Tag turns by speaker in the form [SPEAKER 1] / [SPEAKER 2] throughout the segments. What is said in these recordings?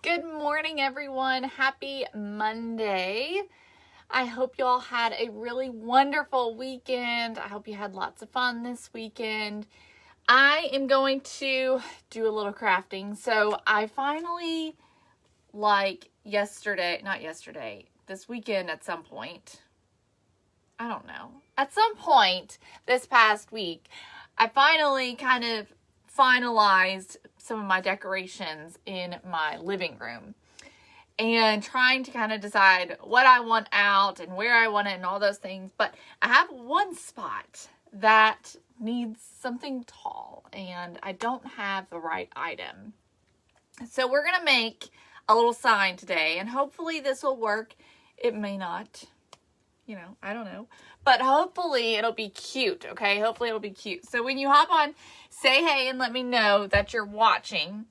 [SPEAKER 1] Good morning, everyone. Happy Monday. I hope you all had a really wonderful weekend. I hope you had lots of fun this weekend. I am going to do a little crafting. So I finally, this weekend at some point, at some point this past week, I finally kind of finalized some of my decorations in my living room and trying to kind of decide what I want out and where I want it and all those things. But I have one spot that needs something tall and I don't have the right item. So we're going to make a little sign today and hopefully this will work. It may not, I don't know. But hopefully it'll be cute, okay? Hopefully it'll be cute. So when you hop on, say hey and let me know that you're watching.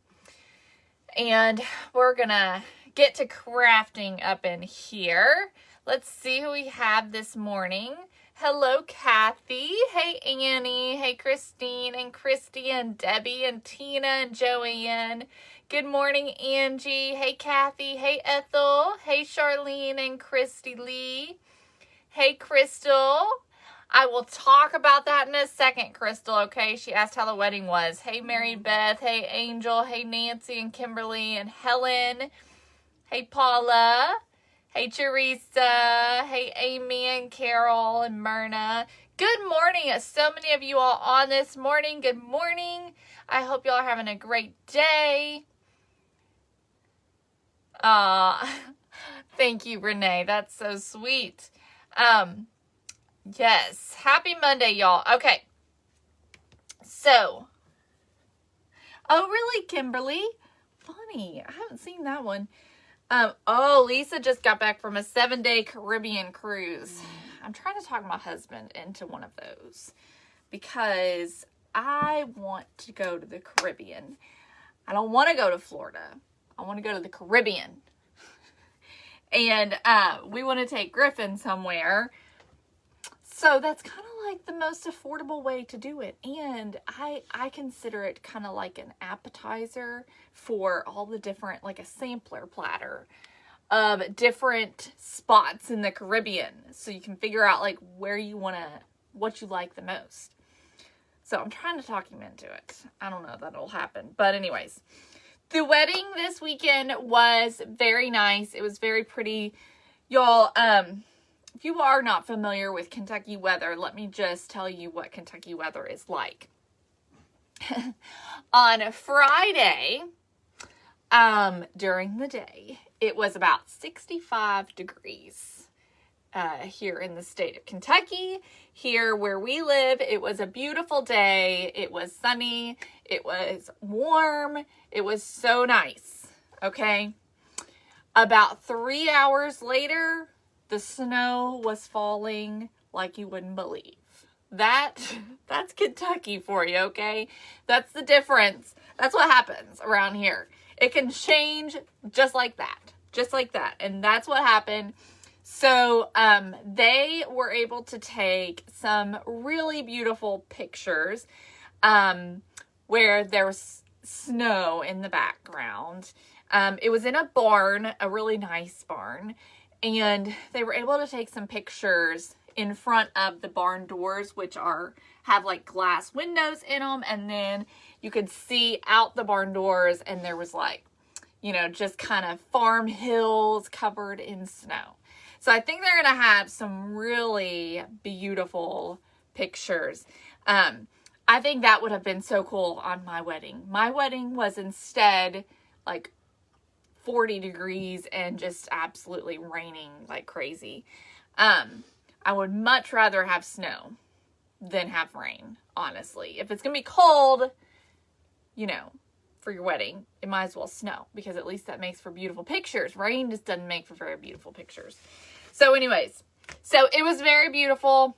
[SPEAKER 1] And we're going to get to crafting up in here. Let's see who we have this morning. Hello, Kathy. Hey, Annie. Hey, Christine and Christy and Debbie and Tina and Joanne. Good morning, Angie. Hey, Kathy. Hey, Ethel. Hey, Charlene and Christy Lee. Hey, Crystal. I will talk about that in a second, Crystal, okay? She asked how the wedding was. Hey, Mary Beth. Hey, Angel. Hey, Nancy and Kimberly and Helen. Hey, Paula. Hey, Teresa. Hey, Amy and Carol and Myrna. Good morning. So many of you all on this morning. Good morning. I hope y'all are having a great day. Thank you, Renee. That's so sweet. Yes. Happy Monday, y'all. Okay. So. Oh, really, Kimberly? Funny. I haven't seen that one. Lisa just got back from a 7-day Caribbean cruise. I'm trying to talk my husband into one of those because I want to go to the Caribbean. I don't want to go to Florida. I want to go to the Caribbean. And we want to take Griffin somewhere. So that's kind of like the most affordable way to do it. And I consider it kind of like an appetizer for all the different, like a sampler platter of different spots in the Caribbean. So you can figure out like where you want to, what you like the most. So I'm trying to talk him into it. I don't know if that'll happen. But anyways, the wedding this weekend was very nice. It was very pretty. Y'all, if you are not familiar with Kentucky weather, let me just tell you what Kentucky weather is like. On Friday, during the day, it was about 65 degrees here in the state of Kentucky. Here where we live, it was a beautiful day. It was sunny. It was warm. It was so nice. Okay. About 3 hours later, the snow was falling like you wouldn't believe. That's Kentucky for you, okay? That's the difference. That's what happens around here. It can change just like that. Just like that. And that's what happened. So, they were able to take some really beautiful pictures, where there was snow in the background. It was in a barn, a really nice barn. And they were able to take some pictures in front of the barn doors, which have like glass windows in them. And then you could see out the barn doors and there was like, just kind of farm hills covered in snow. So I think they're going to have some really beautiful pictures. I think that would have been so cool on my wedding. My wedding was instead like 40 degrees and just absolutely raining like crazy. I would much rather have snow than have rain, honestly. If it's going to be cold, for your wedding, it might as well snow because at least that makes for beautiful pictures. Rain just doesn't make for very beautiful pictures. So anyways, it was very beautiful.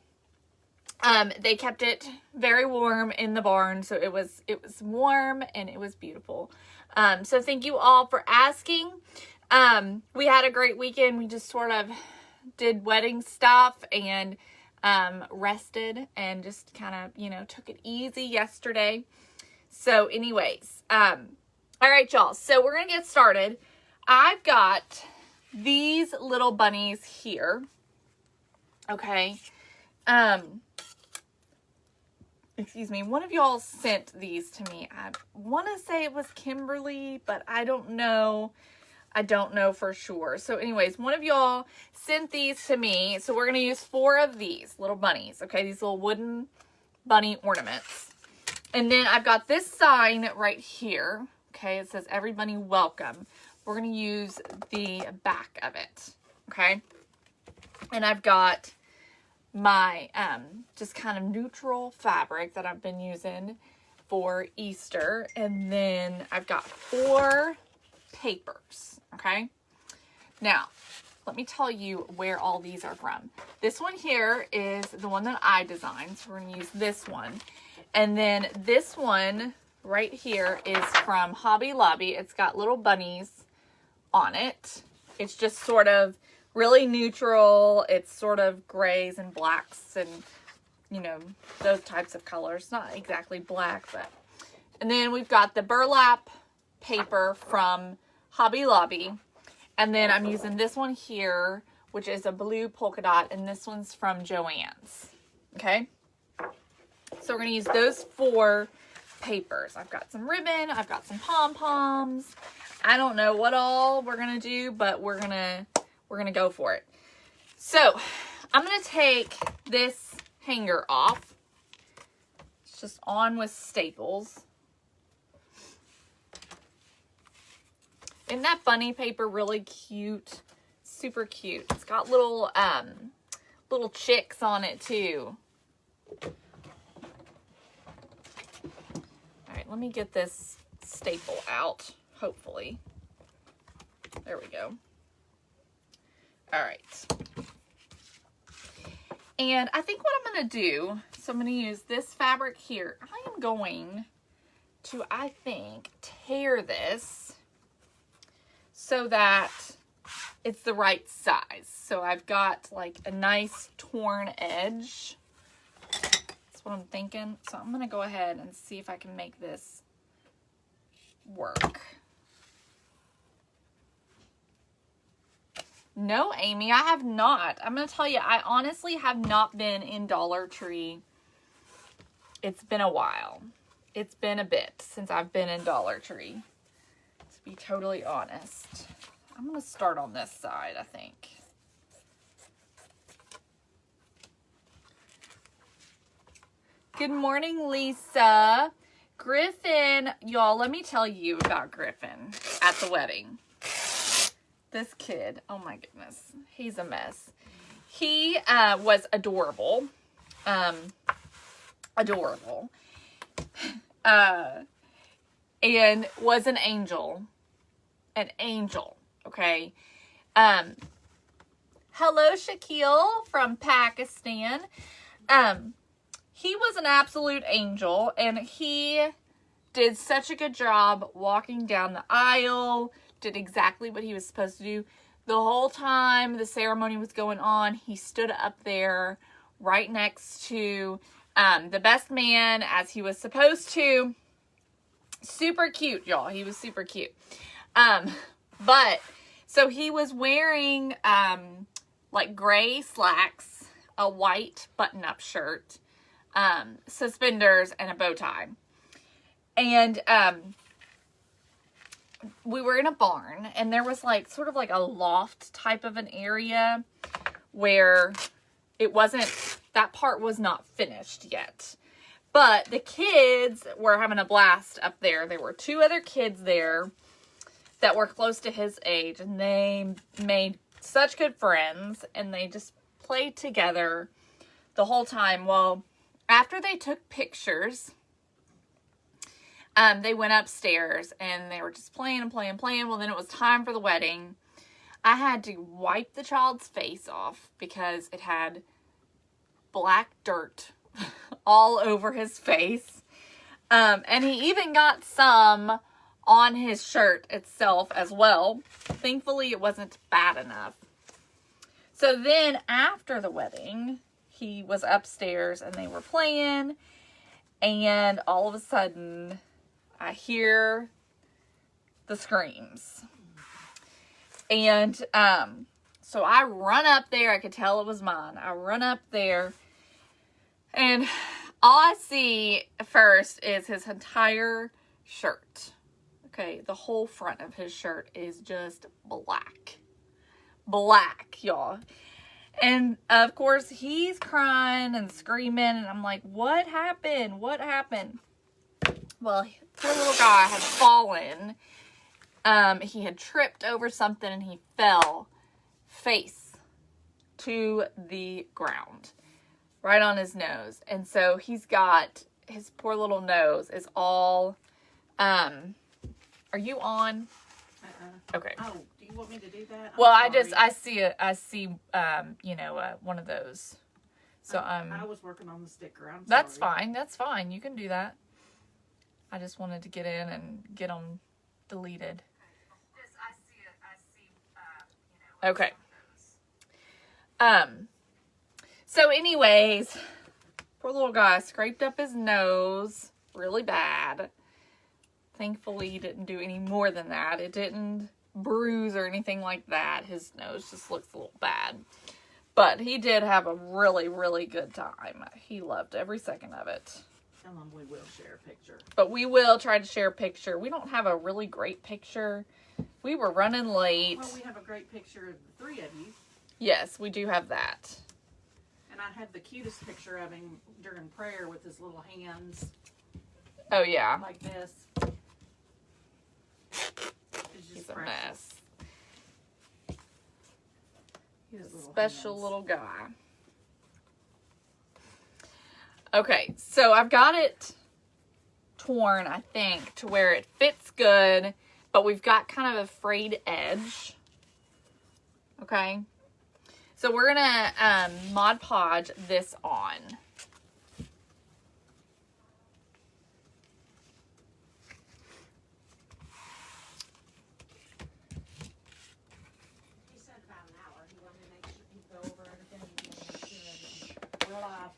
[SPEAKER 1] They kept it very warm in the barn. So it was warm and it was beautiful. So thank you all for asking. We had a great weekend. We just sort of did wedding stuff and rested and just kind of, took it easy yesterday. So anyways, all right, y'all. So we're going to get started. I've got these little bunnies here. Okay. Excuse me. One of y'all sent these to me. I want to say it was Kimberly, but I don't know. I don't know for sure. So anyways, one of y'all sent these to me. So we're going to use 4 of these little bunnies. Okay. These little wooden bunny ornaments. And then I've got this sign right here. Okay. It says every bunny welcome. We're going to use the back of it. Okay. And I've got my just kind of neutral fabric that I've been using for Easter. And then I've got 4 papers. Okay. Now, let me tell you where all these are from. This one here is the one that I designed. So we're going to use this one. And then this one right here is from Hobby Lobby. It's got little bunnies on it. It's just sort of really neutral. It's sort of grays and blacks and, you know, those types of colors. Not exactly black, but. And then we've got the burlap paper from Hobby Lobby. And then I'm using this one here, which is a blue polka dot. And this one's from Joann's. Okay. So we're going to use those 4 papers. I've got some ribbon. I've got some pom-poms. I don't know what all we're going to do, but we're going to go for it. So I'm going to take this hanger off. It's just on with staples. Isn't that bunny paper really cute? Super cute. It's got little chicks on it too. All right, let me get this staple out, hopefully. There we go. All right. And I think what I'm going to do, so I'm going to use this fabric here. I am going to, I think, tear this so that it's the right size. So I've got like a nice torn edge. That's what I'm thinking. So I'm going to go ahead and see if I can make this work. No, Amy, I have not. I'm going to tell you, I honestly have not been in Dollar Tree. It's been a while. It's been a bit since I've been in Dollar Tree. To be totally honest. I'm going to start on this side, I think. Good morning, Lisa. Griffin, y'all, let me tell you about Griffin at the wedding. This kid, oh my goodness, he's a mess. He was adorable. Adorable. And was an angel. An angel, okay? Hello, Shaquille from Pakistan. He was an absolute angel, and he did such a good job walking down the aisle, did exactly what he was supposed to do. The whole time the ceremony was going on, he stood up there right next to the best man as he was supposed to. Super cute, y'all. He was super cute. But, so he was wearing like gray slacks, a white button-up shirt, suspenders, and a bow tie. And we were in a barn, and there was like sort of like a loft type of an area where it wasn't, that part was not finished yet. But the kids were having a blast up there. There were 2 other kids there that were close to his age, and they made such good friends, and they just played together the whole time. Well, after they took pictures, they went upstairs, and they were just playing and playing and playing. Well, then it was time for the wedding. I had to wipe the child's face off because it had black dirt all over his face. And he even got some on his shirt itself as well. Thankfully, it wasn't bad enough. So then after the wedding, he was upstairs and they were playing, and all of a sudden I hear the screams. And so I run up there. I could tell it was mine. I run up there, and all I see first is his entire shirt. Okay, the whole front of his shirt is just black. Black, y'all. And of course, he's crying and screaming, and I'm like, what happened? What happened? Well, poor little guy had fallen. He had tripped over something, and he fell face to the ground, right on his nose. And so he's got, his poor little nose is all, are you on? Okay.
[SPEAKER 2] Oh, do you want me to do that?
[SPEAKER 1] Well, I see, one of those. So,
[SPEAKER 2] I was working on the sticker.
[SPEAKER 1] That's fine. That's fine. You can do that. I just wanted to get in and get them deleted. Okay. So anyways, poor little guy scraped up his nose really bad. Thankfully, he didn't do any more than that. It didn't bruise or anything like that. His nose just looks a little bad. But he did have a really, really good time. He loved every second of it.
[SPEAKER 2] Tell him we will share a picture.
[SPEAKER 1] But we will try to share a picture. We don't have a really great picture. We were running late.
[SPEAKER 2] Well, we have a great picture of the three of you.
[SPEAKER 1] Yes, we do have that.
[SPEAKER 2] And I had the cutest picture of him during prayer with his little hands.
[SPEAKER 1] Oh, yeah.
[SPEAKER 2] Like this.
[SPEAKER 1] He's a mess.
[SPEAKER 2] His
[SPEAKER 1] Special little guy. Okay, so I've got it torn, I think, to where it fits good, but we've got kind of a frayed edge. Okay, so we're gonna Mod Podge this on.
[SPEAKER 2] He said about an hour. He wanted to make sure he'd go over everything. We're live.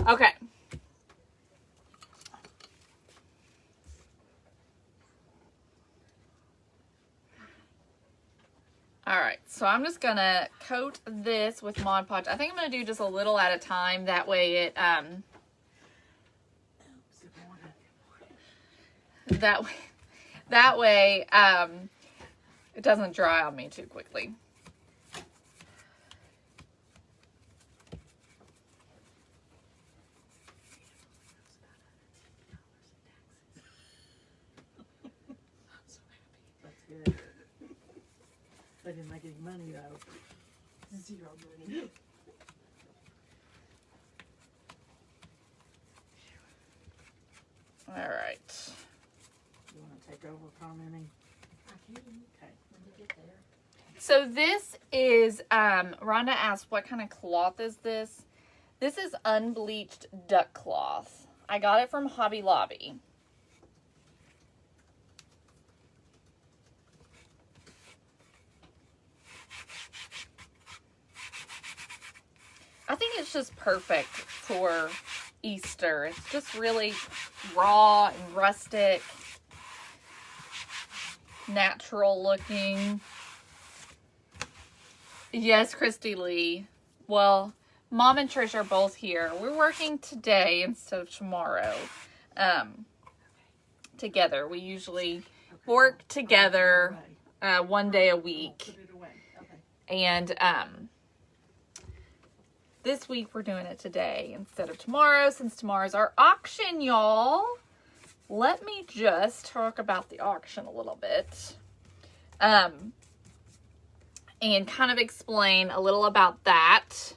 [SPEAKER 1] Okay. All right, so I'm just gonna coat this with Mod Podge. I think I'm gonna do just a little at a time. That way it that way it doesn't dry on me too quickly.
[SPEAKER 2] They didn't make any money though. Zero money.
[SPEAKER 1] All right.
[SPEAKER 2] You want to take over commenting? I can. Okay. When we get there.
[SPEAKER 1] So this is, Rhonda asked, what kind of cloth is this? This is unbleached duck cloth. I got it from Hobby Lobby. I think it's just perfect for Easter. It's just really raw and rustic, natural looking. Yes, Christy Lee. Well, Mom and Trish are both here. We're working today instead of tomorrow. Together. We usually work together one day a week. And this week we're doing it today instead of tomorrow, since tomorrow's our auction, y'all. Let me just talk about the auction a little bit. And kind of explain a little about that.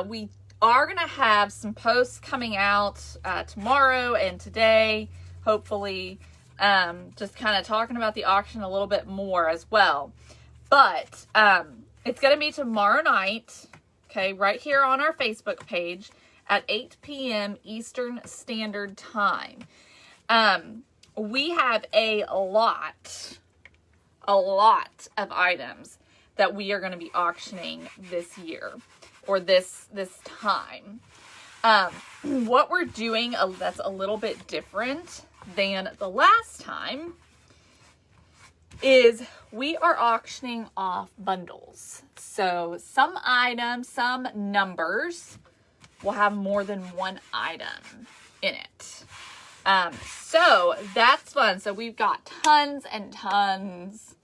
[SPEAKER 1] We are going to have some posts coming out tomorrow and today, hopefully, just kind of talking about the auction a little bit more as well. But it's going to be tomorrow night, okay, right here on our Facebook page at 8 p.m. Eastern Standard Time. We have a lot of items that we are going to be auctioning this year or this time. What we're doing that's a little bit different than the last time is we are auctioning off bundles. So some items, some numbers will have more than one item in it. So that's fun. So we've got tons and tons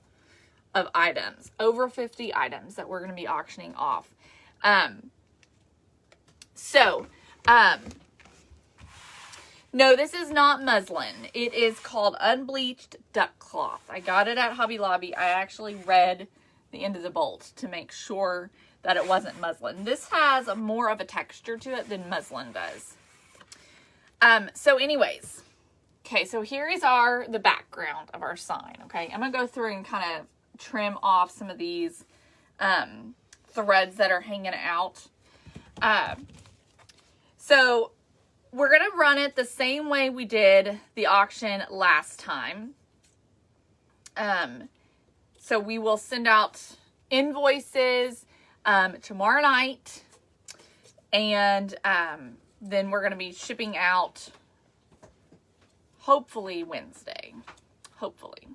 [SPEAKER 1] of items, over 50 items that we're going to be auctioning off. No, this is not muslin. It is called unbleached duck cloth. I got it at Hobby Lobby. I actually read the end of the bolt to make sure that it wasn't muslin. This has more of a texture to it than muslin does. So anyways, okay, so here is the background of our sign, okay? I'm going to go through and kind of trim off some of these threads that are hanging out. So we're going to run it the same way we did the auction last time. So we will send out invoices tomorrow night, and then we're going to be shipping out hopefully Wednesday. Hopefully.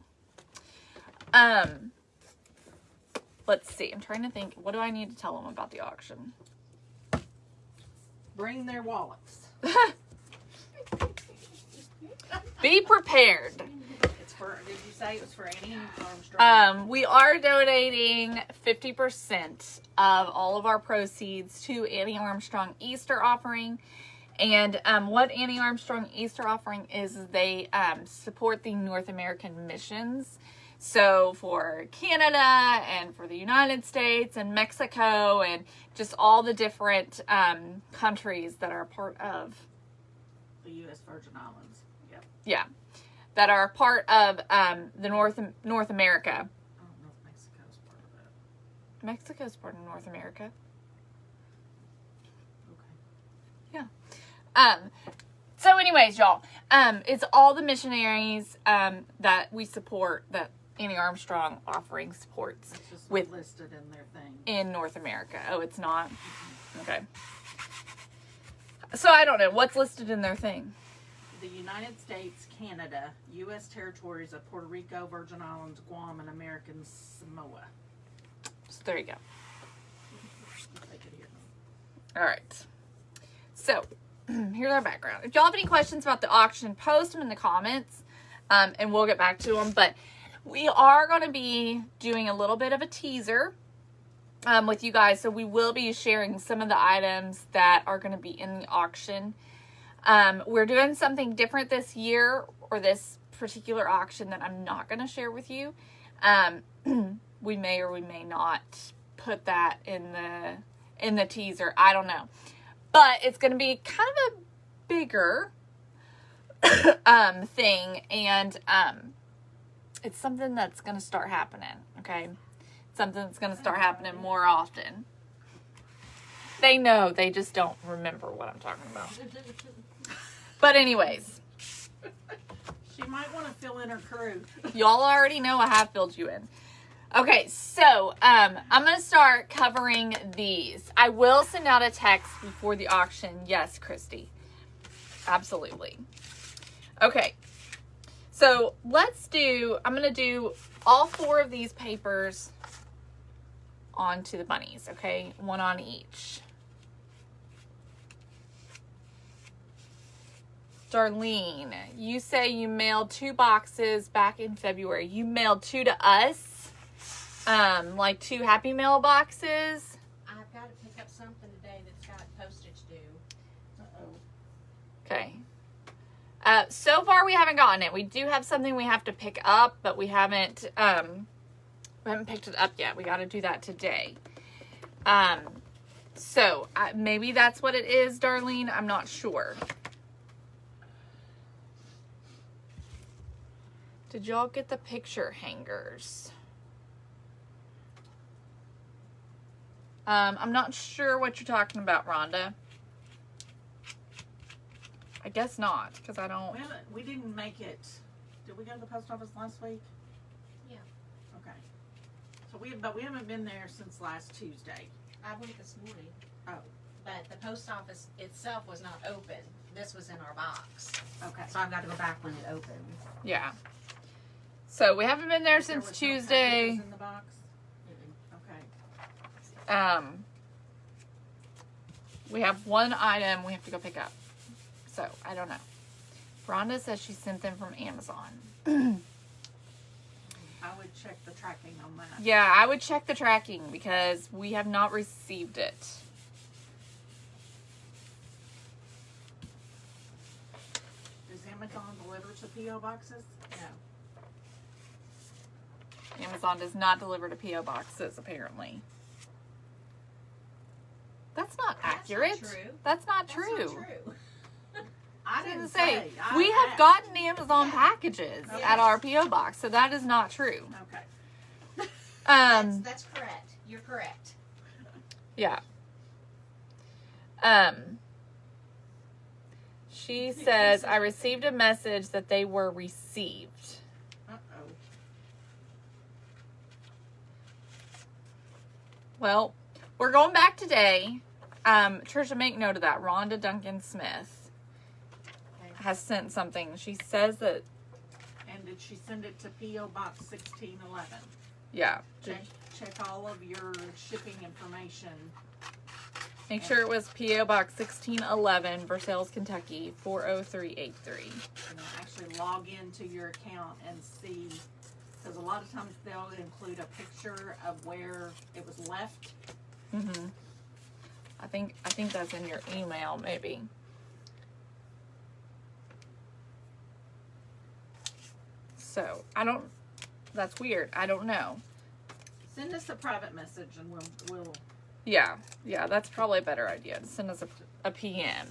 [SPEAKER 1] Let's see. I'm trying to think. What do I need to tell them about the auction?
[SPEAKER 2] Bring their wallets.
[SPEAKER 1] Be prepared.
[SPEAKER 2] It's for, did you say it was for Annie Armstrong?
[SPEAKER 1] We are donating 50% of all of our proceeds to Annie Armstrong Easter Offering. And what Annie Armstrong Easter Offering is they support the North American missions. So for Canada and for the United States and Mexico and just all the different countries that are part of
[SPEAKER 2] The U.S. Virgin Islands. Yep.
[SPEAKER 1] Yeah, that are part of the North America.
[SPEAKER 2] I don't know if Mexico's part of that.
[SPEAKER 1] Mexico's part of North America.
[SPEAKER 2] Okay.
[SPEAKER 1] Yeah. So anyways, y'all, it's all the missionaries that we support, that Annie Armstrong Offering supports
[SPEAKER 2] It's just
[SPEAKER 1] with
[SPEAKER 2] listed in their thing.
[SPEAKER 1] in North America. Oh, it's not? Okay. So I don't know. What's listed in their thing?
[SPEAKER 2] The United States, Canada, U.S. territories of Puerto Rico, Virgin Islands, Guam, and American Samoa.
[SPEAKER 1] So there you go.
[SPEAKER 2] Take it here.
[SPEAKER 1] All right. So here's our background. If y'all have any questions about the auction, post them in the comments, and we'll get back to them. But we are going to be doing a little bit of a teaser with you guys. So we will be sharing some of the items that are going to be in the auction. We're doing something different this year, or this particular auction, that I'm not going to share with you. We may or we may not put that in the teaser. I don't know. But it's going to be kind of a bigger thing, and it's something that's going to start happening, okay? Something that's going to start happening more often. They know, they just don't remember what I'm talking about. But anyways,
[SPEAKER 2] She might want to fill in her crew.
[SPEAKER 1] y'all already know I have filled you in. Okay, so I'm going to start covering these. I will send out a text before the auction. Yes, Christy. Absolutely. Okay, so I'm going to do all 4 of these papers onto the bunnies, okay? One on each. Darlene, you say you mailed 2 boxes back in February. You mailed 2 to us? Like 2 Happy Mail boxes?
[SPEAKER 3] I've got to pick up something today that's got postage due.
[SPEAKER 2] Uh-oh.
[SPEAKER 1] Okay. So far we haven't gotten it. We do have something we have to pick up, but we haven't picked it up yet. We got to do that today. So maybe that's what it is, Darlene. I'm not sure. Did y'all get the picture hangers? I'm not sure what you're talking about, Rhonda. I guess not, because I don't...
[SPEAKER 2] We didn't make it. Did we go to the post office last week?
[SPEAKER 3] Yeah.
[SPEAKER 2] Okay. So we haven't been there since last Tuesday.
[SPEAKER 3] I went this morning.
[SPEAKER 2] Oh.
[SPEAKER 3] but the post office itself was not open. This was in our box.
[SPEAKER 2] Okay.
[SPEAKER 3] So I've got to go back when it opens.
[SPEAKER 1] Yeah. So we haven't been there
[SPEAKER 2] There
[SPEAKER 1] since
[SPEAKER 2] was no
[SPEAKER 1] Tuesday.
[SPEAKER 2] packages in the box? Okay.
[SPEAKER 1] We have one item we have to go pick up. So, I don't know. Rhonda says she sent them from Amazon.
[SPEAKER 2] I would check the tracking on that.
[SPEAKER 1] Yeah, I would check the tracking because we have not received it.
[SPEAKER 2] Does Amazon deliver to P.O. boxes?
[SPEAKER 3] No.
[SPEAKER 1] Amazon does not deliver to P.O. boxes, apparently. That's not accurate.
[SPEAKER 3] That's not true.
[SPEAKER 1] That's not
[SPEAKER 3] That's
[SPEAKER 1] true.
[SPEAKER 3] not true.
[SPEAKER 2] I
[SPEAKER 1] I
[SPEAKER 2] didn't
[SPEAKER 1] was gonna say,
[SPEAKER 2] say.
[SPEAKER 1] we have gotten Amazon packages
[SPEAKER 2] Yes.
[SPEAKER 1] at our P.O. box, so that is not true.
[SPEAKER 2] Okay.
[SPEAKER 3] That's correct. You're correct.
[SPEAKER 1] Yeah. She says, I received a message that they were received.
[SPEAKER 2] Uh-oh.
[SPEAKER 1] Well, we're going back today. Trisha, make note of that. Rhonda Duncan Smith
[SPEAKER 3] Okay.
[SPEAKER 1] has sent something. She says that,
[SPEAKER 2] And did she send it to P.O. Box 1611?
[SPEAKER 1] yeah.
[SPEAKER 2] Check all of your shipping information.
[SPEAKER 1] Make sure it was P.O. Box 1611, Versailles, Kentucky, 40383.
[SPEAKER 2] And then actually log into your account and see, because a lot of times they'll include a picture of where it was left.
[SPEAKER 1] Mm-hmm. I think that's in your email, maybe. So, that's weird. I don't know.
[SPEAKER 2] Send us a private message and we'll
[SPEAKER 1] Yeah, that's probably a better idea. To send us a PM.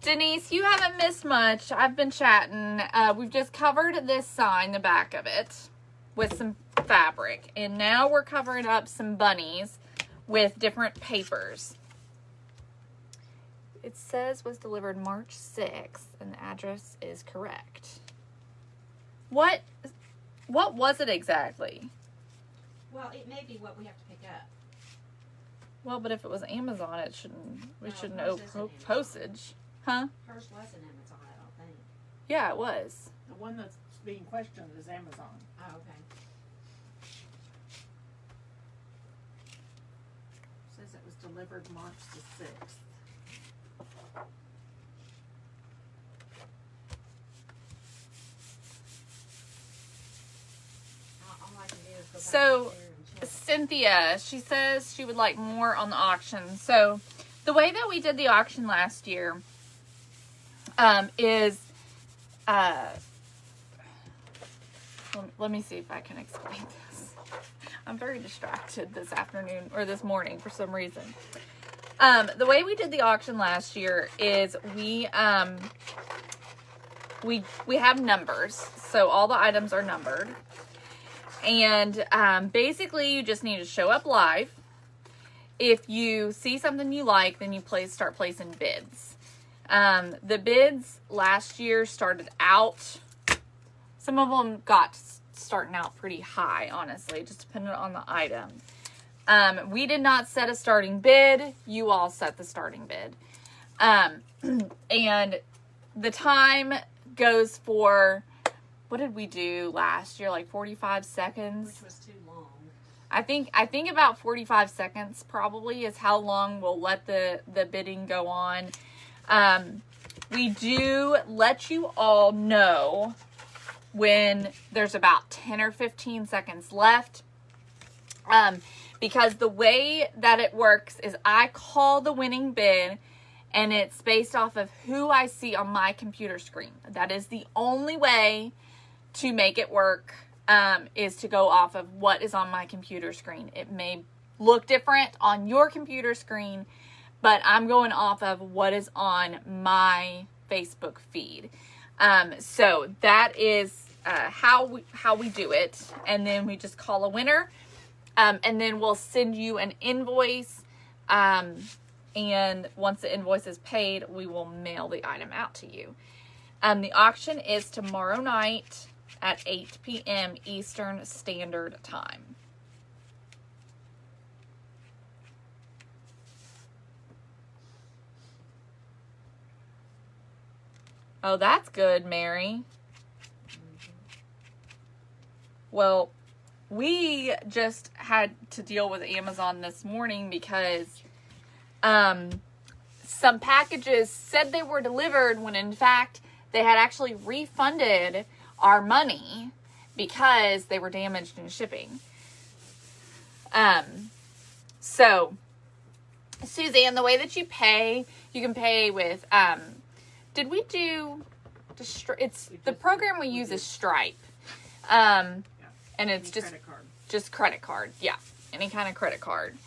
[SPEAKER 1] Denise, you haven't missed much. I've been chatting. We've just covered this sign, the back of it, with some fabric. And now we're covering up some bunnies with different papers. It says was delivered March 6th, and the address is correct. What was it exactly?
[SPEAKER 3] Well, it may be what we have to pick up.
[SPEAKER 1] Well, but if it was Amazon, we
[SPEAKER 3] No,
[SPEAKER 1] shouldn't
[SPEAKER 3] hers
[SPEAKER 1] owe
[SPEAKER 3] isn't Amazon.
[SPEAKER 1] postage. Huh?
[SPEAKER 3] Hers was an Amazon, I don't think.
[SPEAKER 1] Yeah, it was.
[SPEAKER 2] the one that's being questioned is Amazon.
[SPEAKER 3] Oh, okay.
[SPEAKER 2] Says it was delivered March the 6th.
[SPEAKER 3] All I can do is go back
[SPEAKER 1] So,
[SPEAKER 3] up there and check.
[SPEAKER 1] Cynthia, she says she would like more on the auction. So, the way that we did the auction last year is, let me see if I can explain this. I'm very distracted this afternoon or this morning for some reason. The way we did the auction last year is we have numbers. So all the items are numbered. And basically you just need to show up live. If you see something you like, then you start placing bids. The bids last year started out, some of them got starting out pretty high, honestly, just depending on the item. We did not set a starting bid. You all set the starting bid. And the time goes for, what did we do last year? Like 45 seconds?
[SPEAKER 3] Which was too long.
[SPEAKER 1] I think about 45 seconds probably is how long we'll let the bidding go on. We do let you all know when there's about 10 or 15 seconds left. Because the way that it works is I call the winning bid and it's based off of who I see on my computer screen. That is the only way to make it work, is to go off of what is on my computer screen. It may look different on your computer screen, but I'm going off of what is on my Facebook feed. So that is how we do it. And then we just call a winner. And then we'll send you an invoice. And once the invoice is paid, we will mail the item out to you. The auction is tomorrow night at 8 p.m. Eastern Standard Time. Oh, that's good, Mary. Well, we just had to deal with Amazon this morning because some packages said they were delivered when in fact they had actually refunded our money because they were damaged in shipping. So Suzanne, the way that you pay, you can pay with, did we do, the program we use is Stripe. And it's just credit card. Yeah. Any kind of credit card.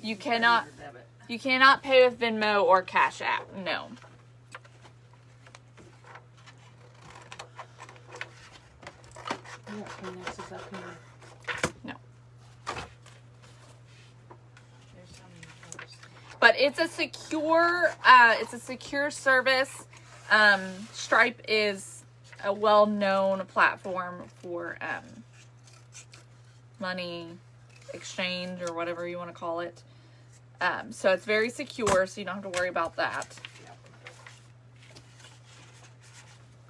[SPEAKER 1] You cannot pay with Venmo or Cash App. No. No. But it's a secure service. Stripe is a well-known platform for money exchange or whatever you want to call it. So it's very secure, so you don't have to worry about that.
[SPEAKER 2] Yep.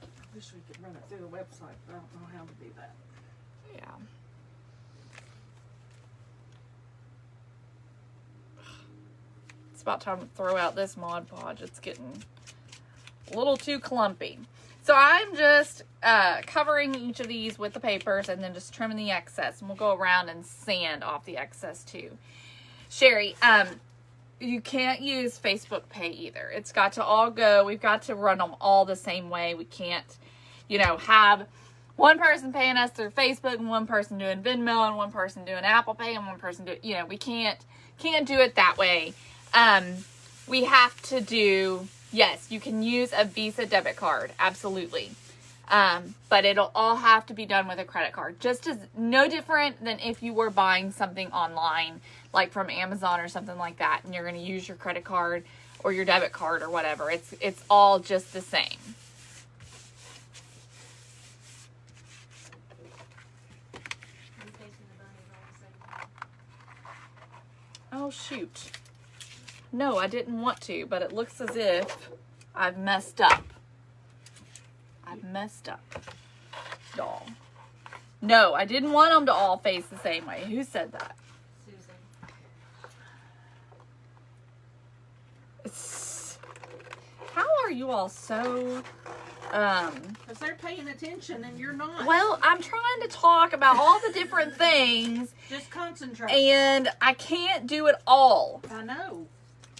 [SPEAKER 2] I wish we could run it through the website, but I don't know how to do that.
[SPEAKER 1] Yeah. It's about time to throw out this Mod Podge. It's getting a little too clumpy. So I'm just covering each of these with the papers and then just trimming the excess. And we'll go around and sand off the excess too. Sherry, you can't use Facebook Pay either. It's got to all go. We've got to run them all the same way. We can't, have one person paying us through Facebook and one person doing Venmo and one person doing Apple Pay and one person doing, we can't do it that way. We have to do, yes, you can use a Visa debit card. Absolutely. But it'll all have to be done with a credit card. Just as no different than if you were buying something online, like from Amazon or something like that, and you're going to use your credit card or your debit card or whatever. It's all just the same. Oh, shoot. No, I didn't want to, but it looks as if I've messed up. Y'all. No, I didn't want them to all face the same way. Who said that? Susan. How are you all so...
[SPEAKER 2] Because they're paying attention and you're not.
[SPEAKER 1] Well, I'm trying to talk about all the different things.
[SPEAKER 2] Just concentrate.
[SPEAKER 1] And I can't do it all.
[SPEAKER 2] I know.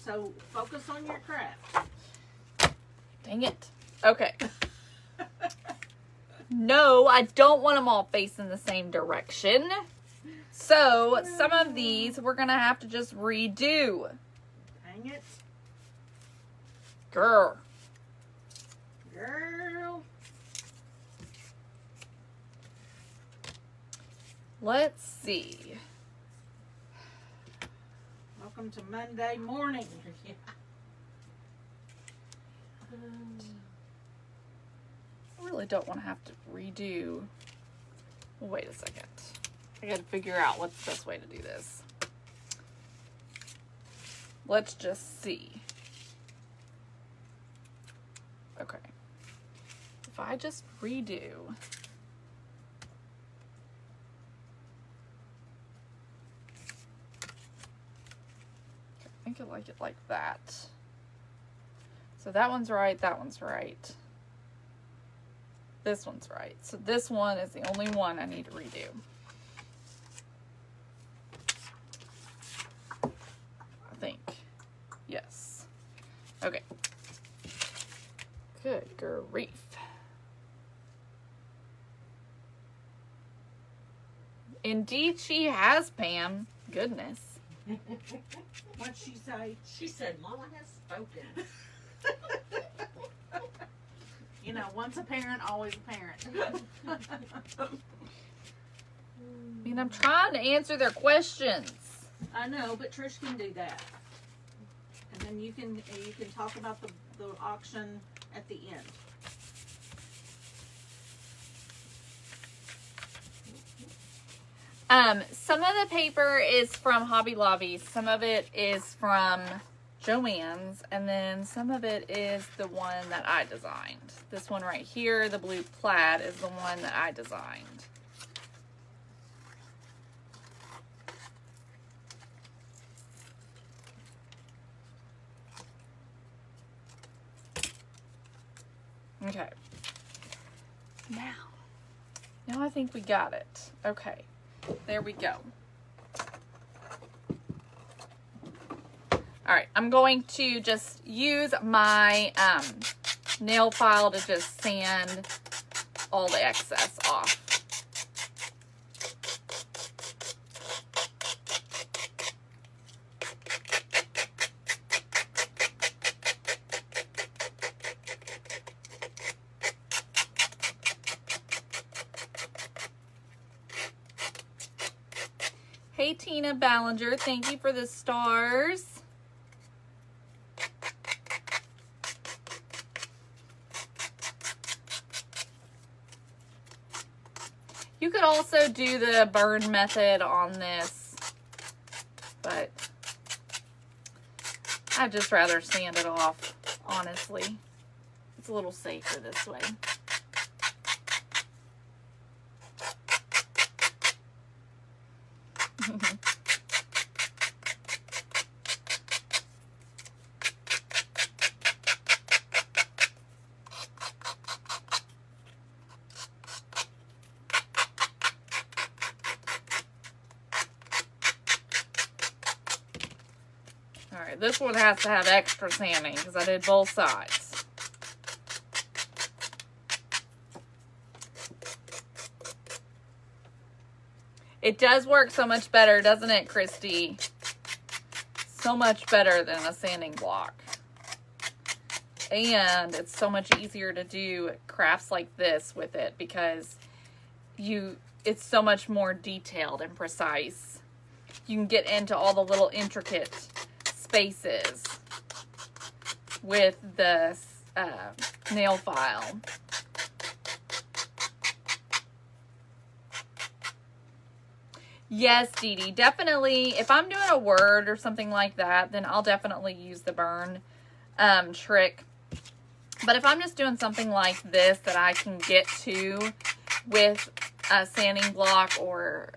[SPEAKER 2] So focus on your craft.
[SPEAKER 1] Dang it. Okay. No, I don't want them all facing the same direction. So some of these we're going to have to just redo.
[SPEAKER 2] Dang it.
[SPEAKER 1] Girl. Let's see.
[SPEAKER 2] Welcome to Monday morning.
[SPEAKER 1] I really don't want to have to redo. Wait a second. I got to figure out what's the best way to do this. Let's just see. Okay. If I just redo. I think I like it like that. So that one's right, that one's right. This one's right. So this one is the only one I need to redo. I think. Yes. Okay. Good grief. Indeed she has, Pam. Goodness.
[SPEAKER 2] What'd she say?
[SPEAKER 3] She said, Mama has spoken.
[SPEAKER 2] Once a parent, always a parent.
[SPEAKER 1] I mean, I'm trying to answer their questions.
[SPEAKER 2] I know, but Trish can do that. And then you can talk about the auction at the end.
[SPEAKER 1] Some of the paper is from Hobby Lobby. Some of it is from Joann's, and then some of it is the one that I designed. This one right here, the blue plaid, is the one that I designed. Okay. Now I think we got it. Okay. There we go. All right, I'm going to just use my nail file to just sand all the excess off. Hey, Tina Ballinger, thank you for the stars. You could also do the burn method on this, but I'd just rather sand it off, honestly. It's a little safer this way. Alright, this one has to have extra sanding because I did both sides. It does work so much better, doesn't it, Christy? So much better than a sanding block. And it's so much easier to do crafts like this with it because it's so much more detailed and precise. You can get into all the little intricate spaces with the nail file. Yes, Dee Dee, definitely. If I'm doing a word or something like that, then I'll definitely use the burn trick. But if I'm just doing something like this that I can get to with a sanding block or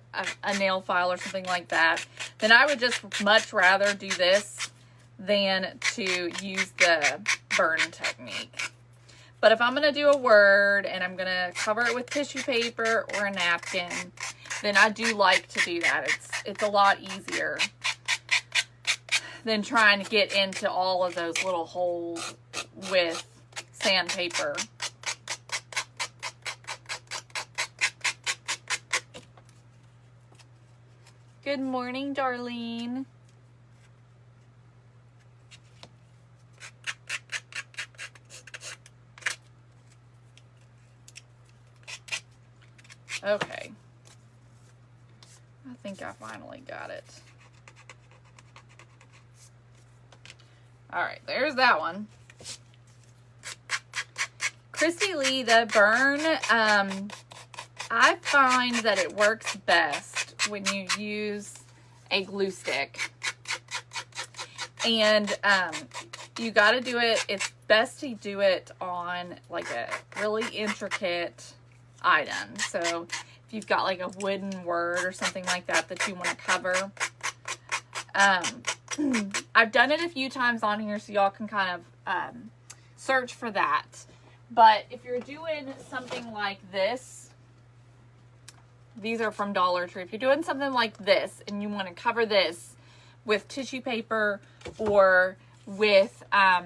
[SPEAKER 1] a nail file or something like that, then I would just much rather do this than to use the burn technique. But if I'm going to do a word and I'm going to cover it with tissue paper or a napkin, then I do like to do that. It's a lot easier than trying to get into all of those little holes with sandpaper. Good morning, Darlene. Okay. I think I finally got it. All right, there's that one. Christy Lee, the burn, I find that it works best when you use a glue stick. And you got to do it, it's best to do it on like a really intricate item. So if you've got like a wooden word or something like that that you want to cover. I've done it a few times on here so y'all can kind of search for that. But if you're doing something like this, these are from Dollar Tree. If you're doing something like this and you want to cover this with tissue paper or with a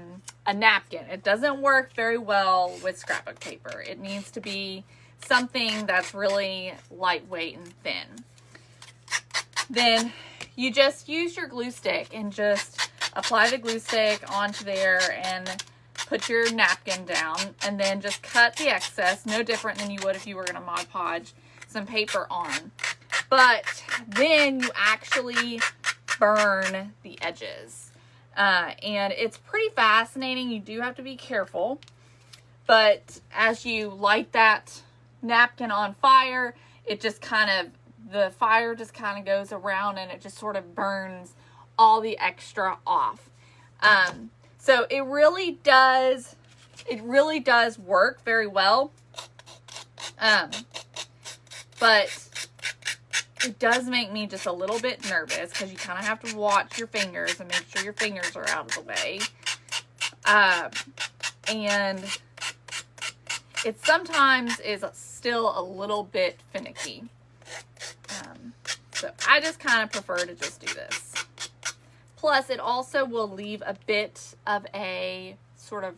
[SPEAKER 1] napkin, it doesn't work very well with scrapbook paper. It needs to be something that's really lightweight and thin. Then you just use your glue stick and just apply the glue stick onto there and put your napkin down and then just cut the excess, no different than you would if you were going to Mod Podge some paper on. But then you actually burn the edges. And it's pretty fascinating. You do have to be careful. But as you light that napkin on fire, it just kind of, the fire just kind of goes around and it just sort of burns all the extra off. So it really does work very well. But it does make me just a little bit nervous because you kind of have to watch your fingers and make sure your fingers are out of the way. And it sometimes is still a little bit finicky. So I just kind of prefer to just do this. Plus, it also will leave a bit of a sort of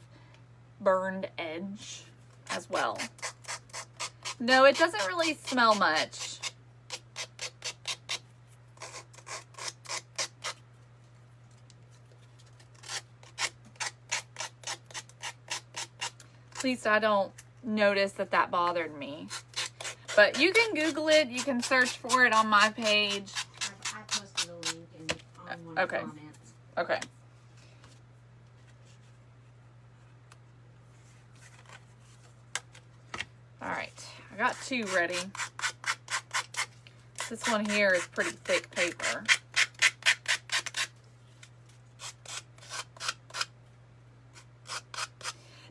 [SPEAKER 1] burned edge as well. No, it doesn't really smell much. At least I don't notice that bothered me. But you can Google it. You can search for it on my page.
[SPEAKER 3] I posted a link on one
[SPEAKER 1] Okay.
[SPEAKER 3] of the comments.
[SPEAKER 1] Okay. All right. I got 2 ready. This one here is pretty thick paper.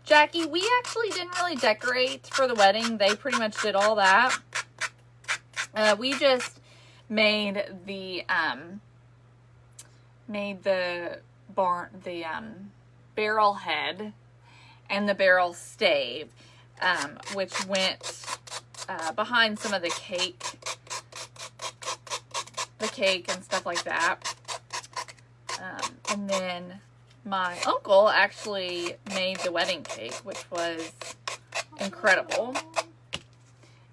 [SPEAKER 1] Jackie, we actually didn't really decorate for the wedding. They pretty much did all that. We just made the barrel head and the barrel stave, which went behind some of the cake and stuff like that. And then my uncle actually made the wedding cake, which was incredible.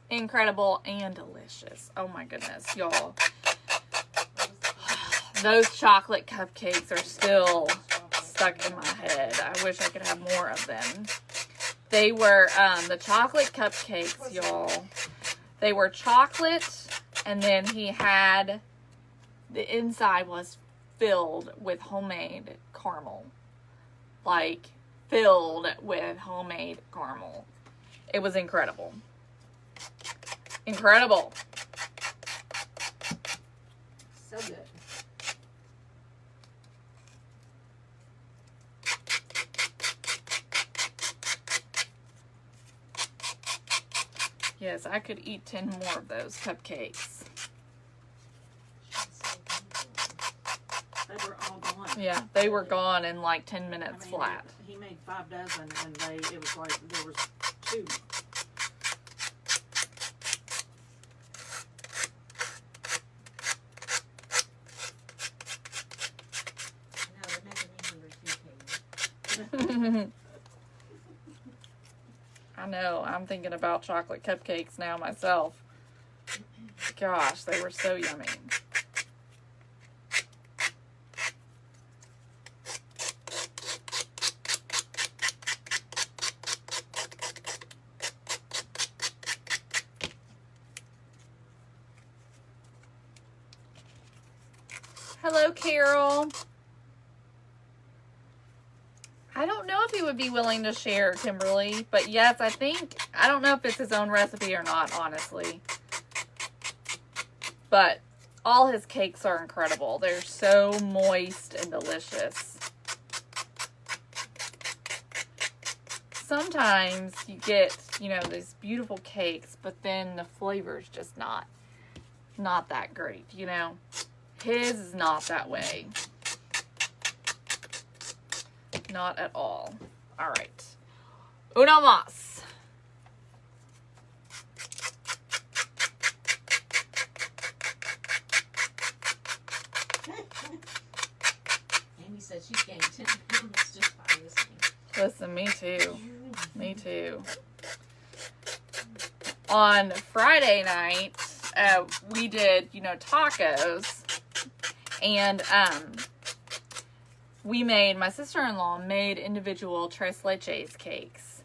[SPEAKER 1] Incredible and delicious. Oh my goodness, y'all. Those chocolate cupcakes are still stuck in my head. I wish I could have more of them. They were, the chocolate cupcakes, y'all. They were chocolate, and then he had, the inside was filled with homemade caramel. Like, filled with homemade caramel. It was incredible. Incredible.
[SPEAKER 2] So good.
[SPEAKER 1] Yes, I could eat 10 more of those cupcakes.
[SPEAKER 2] They were all gone.
[SPEAKER 1] Yeah, they were gone in like 10 minutes flat.
[SPEAKER 2] He made 5 dozen, and it was like there was 2.
[SPEAKER 3] No, they're making me hungry too, Katie.
[SPEAKER 1] I know, I'm thinking about chocolate cupcakes now myself. Gosh, they were so yummy. Hello, Carol. I don't know if he would be willing to share, Kimberly, but yes, I don't know if it's his own recipe or not, honestly. But all his cakes are incredible. They're so moist and delicious. Sometimes you get, these beautiful cakes, but then the flavor's just not that great, His is not that way. Not at all. All right. Una más.
[SPEAKER 3] Amy said she's gained 10 pounds just by listening.
[SPEAKER 1] Listen, me too. Me too. On Friday night, we did, tacos. And, my sister-in-law made individual tres leches cakes.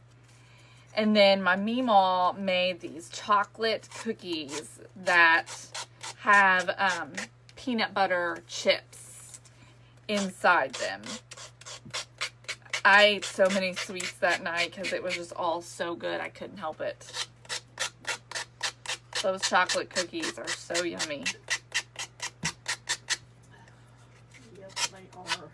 [SPEAKER 1] And then my meemaw made these chocolate cookies that have peanut butter chips inside them. I ate so many sweets that night because it was just all so good. I couldn't help it. Those chocolate cookies are so yummy.
[SPEAKER 2] Yes, they are.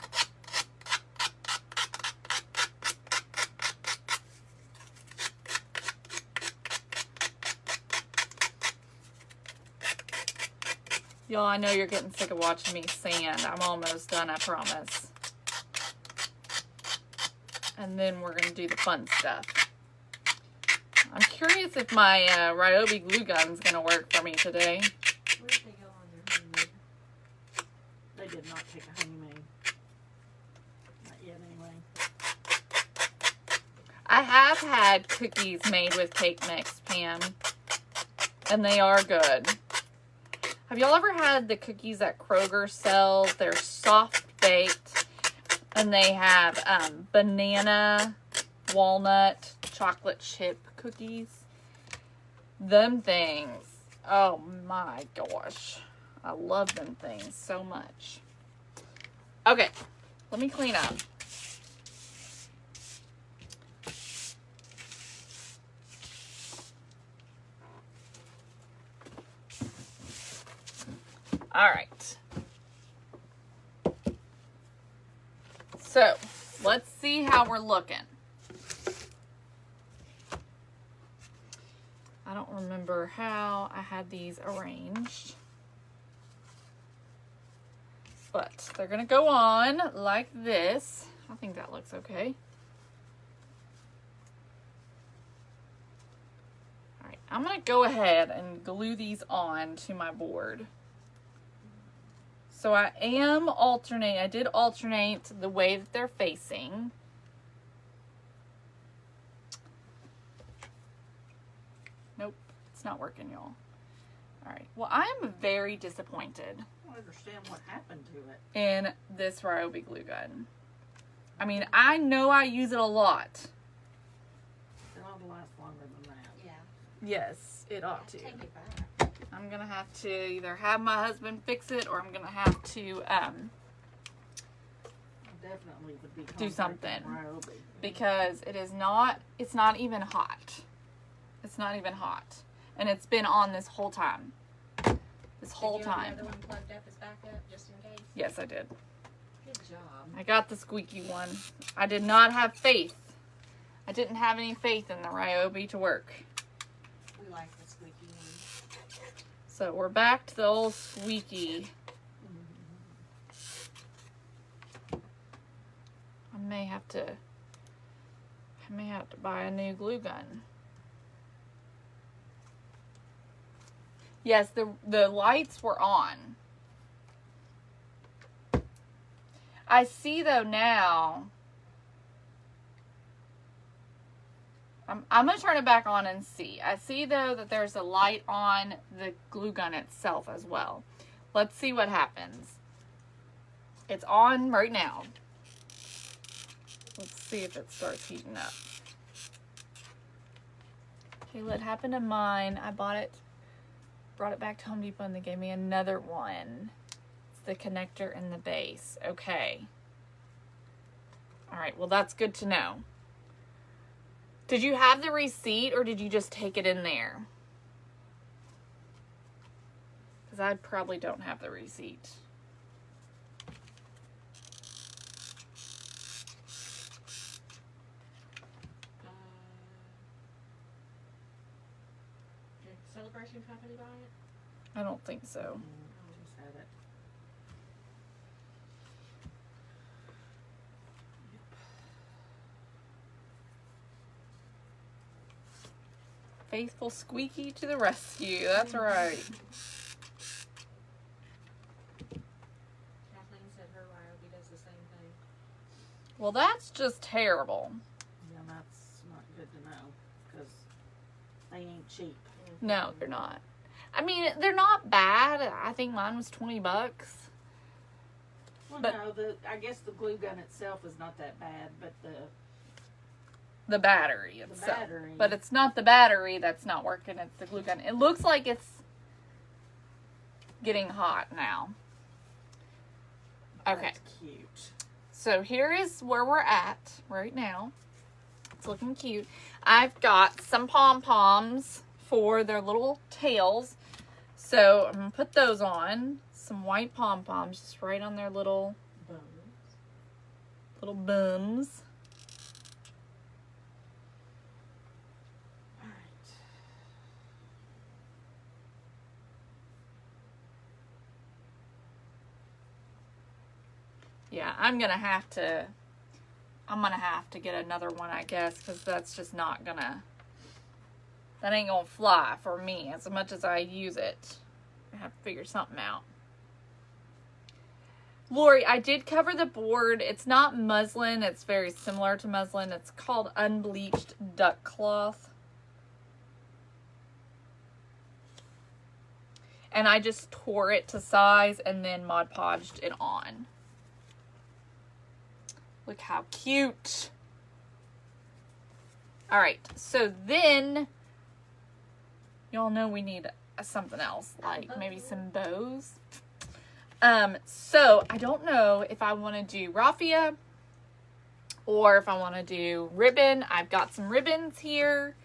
[SPEAKER 1] Y'all, I know you're getting sick of watching me sand. I'm almost done, I promise. And then we're going to do the fun stuff. I'm curious if my Ryobi glue gun's going to work for me today.
[SPEAKER 3] Where did they go on their honeymoon?
[SPEAKER 2] They did not take a honeymoon. Not yet, anyway.
[SPEAKER 1] I have had cookies made with cake mix, Pam. And they are good. Have y'all ever had the cookies that Kroger sells? They're soft baked. And they have banana, walnut, chocolate chip cookies. Them things. Oh my gosh. I love them things so much. Okay. Let me clean up. All right. So, let's see how we're looking. I don't remember how I had these arranged. But they're going to go on like this. I think that looks okay. All right, I'm going to go ahead and glue these on to my board. So I did alternate the way that they're facing. Nope, it's not working, y'all. All right, well, I'm very disappointed
[SPEAKER 2] I don't understand what happened to it.
[SPEAKER 1] in this Ryobi glue gun. I mean, I know I use it a lot.
[SPEAKER 2] It ought to last longer than that.
[SPEAKER 3] Yeah.
[SPEAKER 1] Yes, it ought to.
[SPEAKER 3] Take it back.
[SPEAKER 1] I'm gonna have to either have my husband fix it or I'm gonna have to
[SPEAKER 2] I definitely would be
[SPEAKER 1] do something.
[SPEAKER 2] Ryobi.
[SPEAKER 1] because it's not even hot. It's not even hot. And it's been on this whole time. This whole
[SPEAKER 3] Did you have
[SPEAKER 1] time.
[SPEAKER 3] the other one plugged up as backup, just in case?
[SPEAKER 1] Yes, I did.
[SPEAKER 3] Good job.
[SPEAKER 1] I got the squeaky one. I did not have faith. I didn't have any faith in the Ryobi to work.
[SPEAKER 3] We like the squeaky one.
[SPEAKER 1] So we're back to the old squeaky. I may have to buy a new glue gun. Yes, the lights were on. I see though now. I'm going to turn it back on and see. I see though that there's a light on the glue gun itself as well. Let's see what happens. It's on right now. Let's see if it starts heating up. Kayla, it happened to mine. I brought it back to Home Depot and they gave me another one. It's the connector and the base. Okay. All right, well that's good to know. Did you have the receipt or did you just take it in there? Because I probably don't have the receipt.
[SPEAKER 3] Did Celebration Company buy it?
[SPEAKER 1] I don't think so.
[SPEAKER 2] Just had it.
[SPEAKER 1] Faithful Squeaky to the rescue. That's right.
[SPEAKER 3] Kathleen said her Ryobi does the same thing.
[SPEAKER 1] Well, that's just terrible.
[SPEAKER 2] Yeah, that's not good to know because they ain't cheap.
[SPEAKER 1] No, they're not. I mean, they're not bad. I think mine was $20.
[SPEAKER 2] Well,
[SPEAKER 1] But-
[SPEAKER 2] no, I guess the glue gun itself is not that bad, but the
[SPEAKER 1] Battery itself.
[SPEAKER 2] battery.
[SPEAKER 1] But it's not the battery that's not working. It's the glue gun. It looks like it's getting hot now. Okay.
[SPEAKER 2] That's cute.
[SPEAKER 1] So here is where we're at right now. It's looking cute. I've got some pom-poms for their little tails. So I'm going to put those on. Some white pom-poms just right on their little bums.
[SPEAKER 2] All right.
[SPEAKER 1] Yeah, I'm gonna have to get another one, I guess, because that's just not gonna, that ain't gonna fly for me as much as I use it. I have to figure something out. Lori, I did cover the board. It's not muslin. It's very similar to muslin. It's called unbleached duck cloth. And I just tore it to size and then Mod Podged it on. Look how cute. All right, so then y'all know we need something else, like maybe some bows. So I don't know if I want to do raffia or if I want to do ribbon. I've got some ribbons here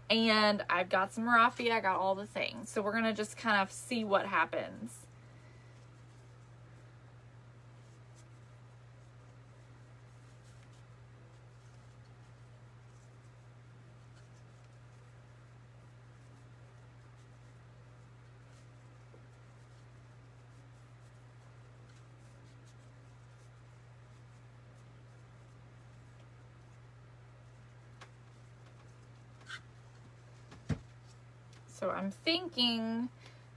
[SPEAKER 1] and I've got some raffia. I got all the things. So we're going to just kind of see what happens. So I'm thinking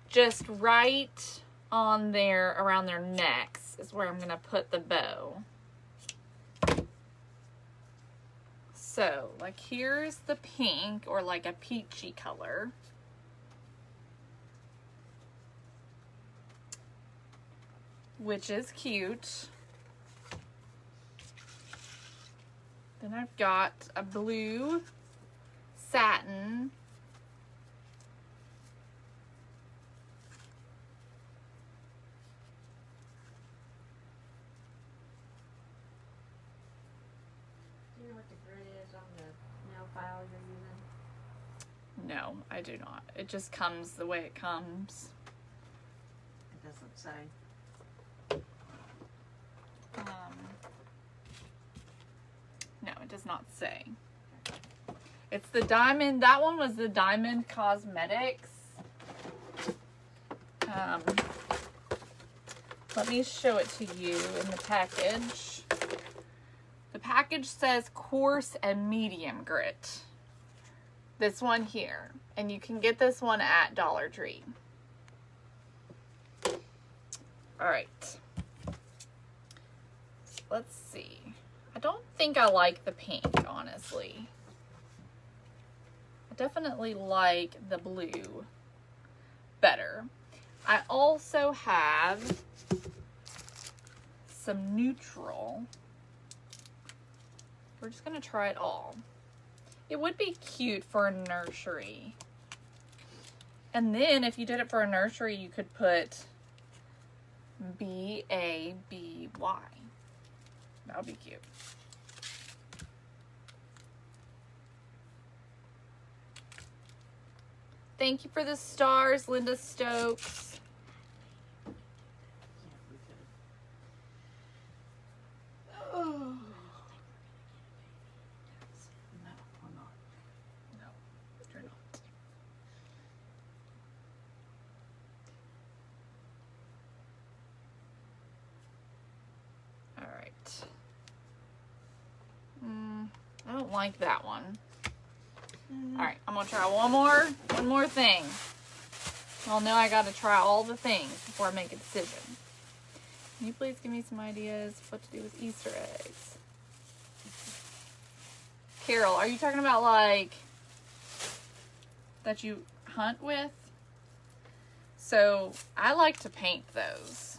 [SPEAKER 1] just right on there, around their necks is where I'm going to put the bow. So like here's the pink, or like a peachy color. Which is cute. Then I've got a blue satin.
[SPEAKER 3] File you're using?
[SPEAKER 1] No, I do not. It just comes the way it comes.
[SPEAKER 2] It doesn't say.
[SPEAKER 1] No, it does not say. It's the Diamond. That one was the Diamond Cosmetics. Let me show it to you in the package. The package says coarse and medium grit. This one here. And you can get this one at Dollar Tree. Alright. Let's see. I don't think I like the pink, honestly. I definitely like the blue better. I also have some neutral. We're just going to try it all. It would be cute for a nursery. And then if you did it for a nursery, you could put B-A-B-Y. That would be cute. Thank you for the stars, Linda Stokes. I don't like that one. All right, I'm gonna try one more thing. Y'all know I gotta try all the things before I make a decision. Can you please give me some ideas of what to do with Easter eggs? Carol, are you talking about like that you hunt with? So I like to paint those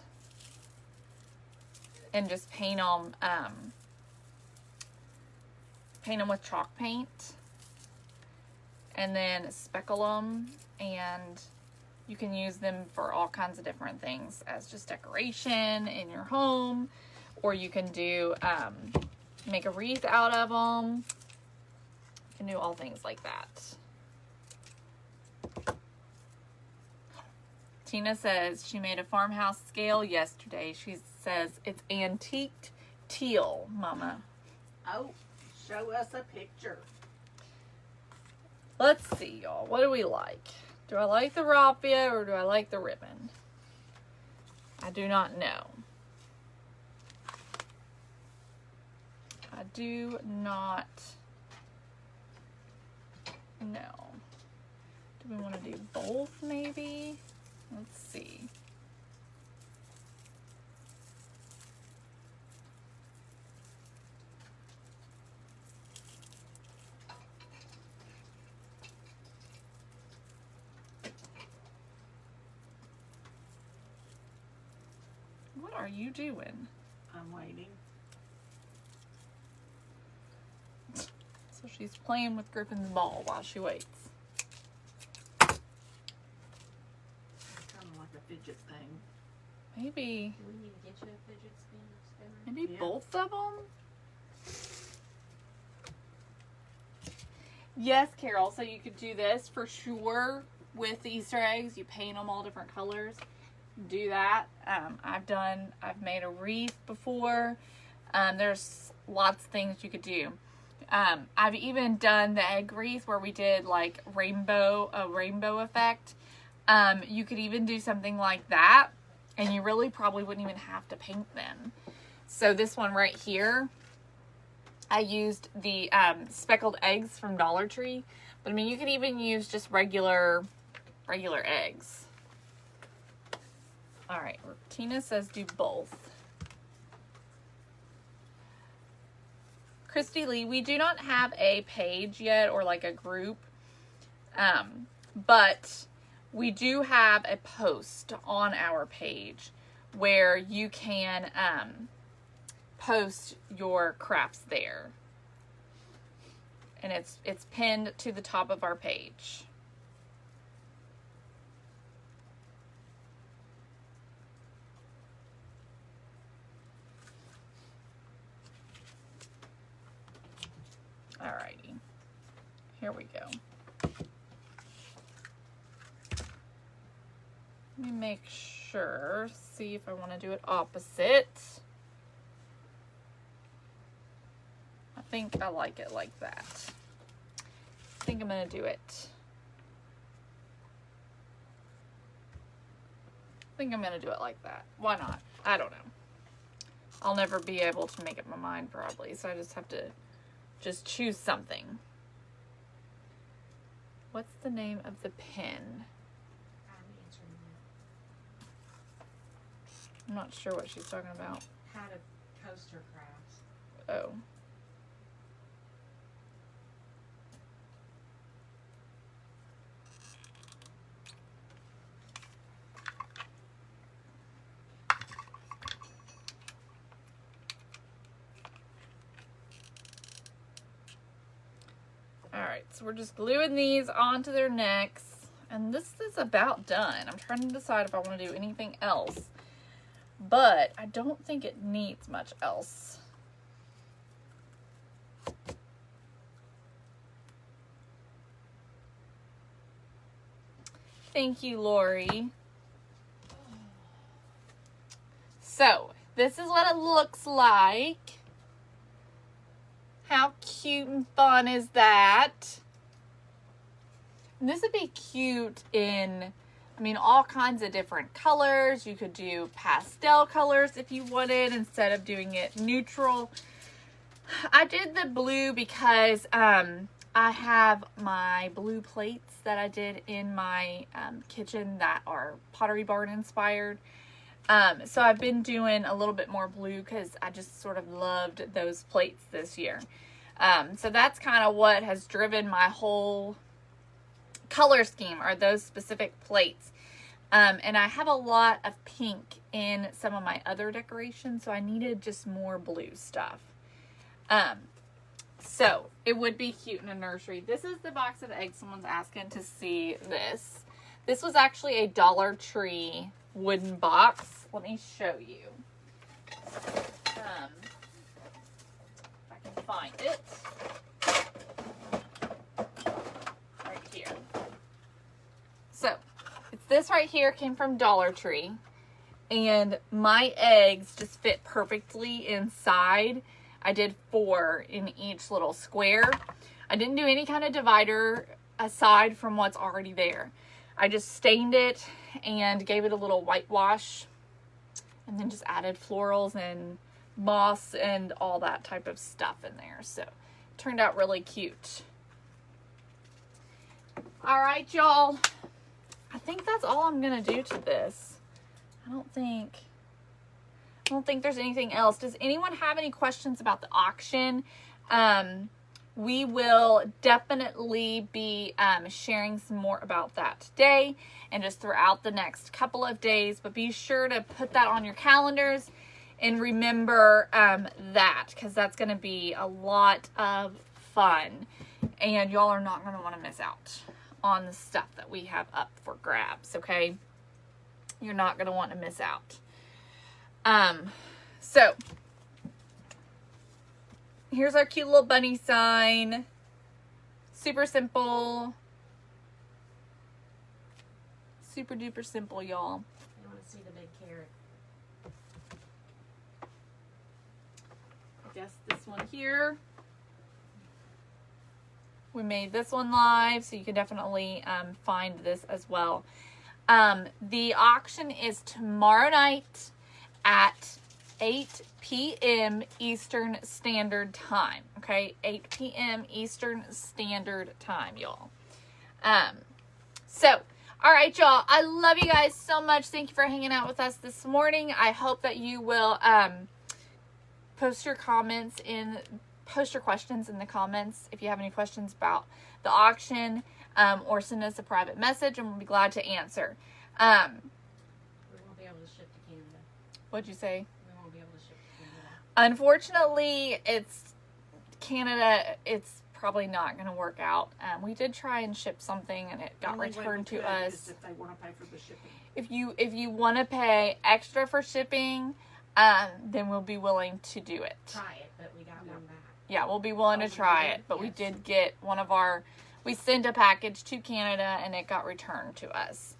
[SPEAKER 1] and just paint them with chalk paint and then speckle them, and you can use them for all kinds of different things as just decoration in your home, or you can do make a wreath out of them. You can do all things like that. Tina says she made a farmhouse scale yesterday. She says it's antiqued teal, Mama.
[SPEAKER 2] Oh, show us a picture.
[SPEAKER 1] Let's see, y'all. What do we like? Do I like the raffia or do I like the ribbon? I do not know. do not know. Do we want to do both maybe? Let's see. What are you doing?
[SPEAKER 2] I'm waiting.
[SPEAKER 1] So she's playing with Griffin's ball while she waits.
[SPEAKER 2] Kind of like a fidget thing.
[SPEAKER 1] Maybe
[SPEAKER 3] Do we need to get you a fidget spinner?
[SPEAKER 1] maybe
[SPEAKER 2] Yeah.
[SPEAKER 1] both of them? Yes, Carol. So you could do this for sure with the Easter eggs. You paint them all different colors. Do that. I've made a wreath before. There's lots of things you could do. I've even done the egg wreath where we did like a rainbow effect. You could even do something like that, and you really probably wouldn't even have to paint them. So this one right here, I used the speckled eggs from Dollar Tree, but I mean you could even use just regular eggs. All right, Tina says do both. Christy Lee, we do not have a page yet or like a group, but we do have a post on our page where you can post your crafts there. And it's pinned to the top of our page. Alrighty, here we go. Let me make sure, see if I want to do it opposite. I think I like it like that. I think I'm going to do it. I think I'm going to do it like that. Why not? I don't know. I'll never be able to make up my mind probably, so I just have to just choose something. What's the name of the pin?
[SPEAKER 3] I'm answering that.
[SPEAKER 1] I'm not sure what she's talking about.
[SPEAKER 3] How to poster crafts.
[SPEAKER 1] Oh. Alright, so we're just gluing these onto their necks. And this is about done. I'm trying to decide if I want to do anything else. But I don't think it needs much else. Thank you, Lori. So, this is what it looks like. How cute and fun is that? And this would be cute in, I mean, all kinds of different colors. You could do pastel colors if you wanted instead of doing it neutral. I did the blue because I have my blue plates that I did in my kitchen that are Pottery Barn inspired. So I've been doing a little bit more blue because I just sort of loved those plates this year. So that's kind of what has driven my whole color scheme, are those specific plates. And I have a lot of pink in some of my other decorations, so I needed just more blue stuff. So it would be cute in a nursery. This is the box of eggs. Someone's asking to see this. This was actually a Dollar Tree wooden box. Let me show you. If I can find it. Right here. So, it's this right here, came from Dollar Tree. And my eggs just fit perfectly inside. I did 4 in each little square. I didn't do any kind of divider aside from what's already there. I just stained it and gave it a little whitewash, and then just added florals and moss and all that type of stuff in there. So turned out really cute. All right, y'all. I think that's all I'm going to do to this. I don't think there's anything else. Does anyone have any questions about the auction? We will definitely be sharing some more about that today and just throughout the next couple of days. But be sure to put that on your calendars and remember that, because that's going to be a lot of fun. And y'all are not going to want to miss out on the stuff that we have up for grabs, okay? You're not going to want to miss out. So here's our cute little bunny sign. Super simple. Super duper simple, y'all.
[SPEAKER 3] You want to see the big carrot?
[SPEAKER 1] I guess this one here. We made this one live, so you can definitely find this as well. The auction is tomorrow night at 8 p.m. Eastern Standard Time. Okay, 8 p.m. Eastern Standard Time, y'all. So, all right, y'all. I love you guys so much. Thank you for hanging out with us this morning. I hope that you will post your questions in the comments if you have any questions about the auction, or send us a private message, and we'll be glad to answer.
[SPEAKER 3] We won't be able to ship to Canada.
[SPEAKER 1] What'd you say?
[SPEAKER 3] We won't be able to ship to Canada.
[SPEAKER 1] Unfortunately, it's Canada. It's probably not going to work out. We did try and ship something, and it got returned to us.
[SPEAKER 2] If they want to pay for the shipping.
[SPEAKER 1] If you want to pay extra for shipping, then we'll be willing to do it.
[SPEAKER 3] Try it, but we got one back.
[SPEAKER 1] Yeah, we'll be willing to try it, but we did get we sent a package to Canada and it got returned to us.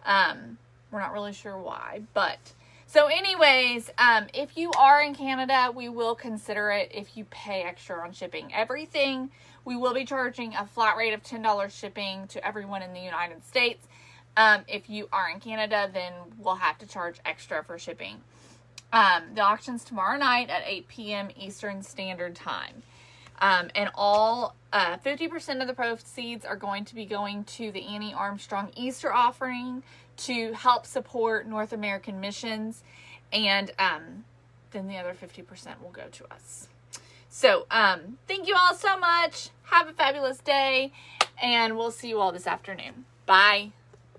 [SPEAKER 1] We're not really sure why, but so anyways, if you are in Canada, we will consider it if you pay extra on shipping. Everything, we will be charging a flat rate of $10 shipping to everyone in the United States. If you are in Canada, then we'll have to charge extra for shipping. The auction's tomorrow night at 8 p.m. Eastern Standard Time. And all 50% of the proceeds are going to be going to the Annie Armstrong Easter offering to help support North American missions. And then the other 50% will go to us. So thank you all so much. Have a fabulous day. And we'll see you all this afternoon. Bye.